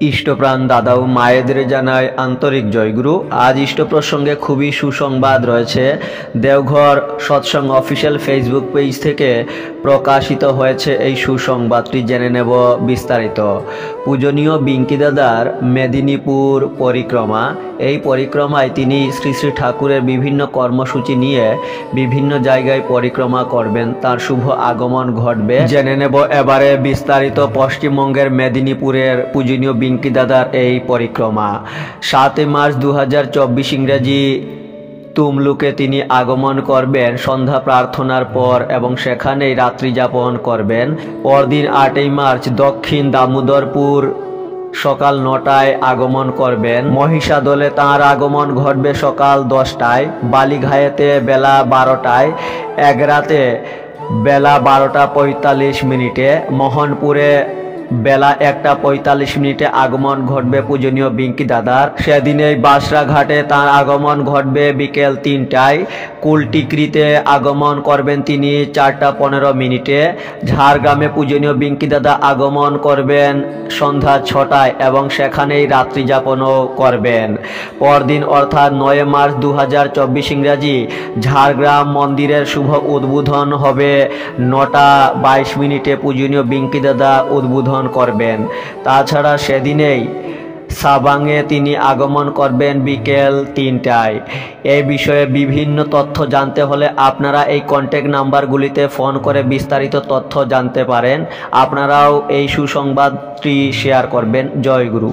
ইষ্টপ্রাণ দাদা ও মায়েদের জানায় আন্তরিক জয়গুরু। আজ ইষ্ট প্রসঙ্গে খুবই সুসংবাদ রয়েছে। দেওঘর সৎসঙ্গ অফিসিয়াল ফেসবুক পেজ থেকে প্রকাশিত হয়েছে এই সুসংবাদটি, জেনে নেব বিস্তারিত। পূজনীয় বিঙ্কি দাদার মেদিনীপুর পরিক্রমা। এই পরিক্রমায় তিনি শ্রী শ্রী ঠাকুরের বিভিন্ন কর্মসূচি নিয়ে বিভিন্ন জায়গায় পরিক্রমা করবেন, তার শুভ আগমন ঘটবে। জেনে নেব এবারে বিস্তারিত পশ্চিমবঙ্গের মেদিনীপুরের পূজনীয় বিঙ্কি দাদার এই পরিক্রমা। 7 মার্চ 2024 ইংরেজি তুমলুকে তিনি আগমন করবেন সন্ধ্যা প্রার্থনার পর এবং সেখানেই রাত্রি যাপন করবেন। পরদিন 8 মার্চ দক্ষিণ দামোদরপুর সকাল 9টায় আগমন করবেন। মহিষাদলে তাঁর আগমন ঘটবে সকাল 10টায়, বালিঘায়েতে বেলা 12টায়, এগরাতে বেলা 12টা 45 মিনিটে, মোহনপুরে বেলা 1টা 45 মিনিটে আগমন ঘটবে পূজনীয় বিঙ্কি দাদার। সেদিনেই বাসরা ঘাটে তাঁর আগমন ঘটবে বিকেল 3টায়। কুলটিকরিতে আগমন করবেন তিনি 4টা 15 মিনিটে। ঝাড়গ্রামে পূজনীয় বিঙ্কি দাদা আগমন করবেন সন্ধ্যা 6টায় এবং সেখানেই রাত্রি যাপনও করবেন। পরদিন অর্থাৎ 9 মার্চ 2024 ইংরাজি ঝাড়গ্রাম মন্দিরের শুভ উদ্বোধন হবে 9টা 22 মিনিটে। পূজনীয় বিঙ্কি দাদা উদ্বোধন করবেন। তাছাড়া সেদিনেই সাবাঙে তিনি আগমন করবেন বিকেল 3টায়। এই বিষয়ে বিভিন্ন তথ্য জানতে হলে আপনারা এই কন্ট্যাক্ট নাম্বারগুলিতে ফোন করে বিস্তারিত তথ্য জানতে পারেন। আপনারাও এই সুসংবাদটি শেয়ার করবেন। জয় গুরু।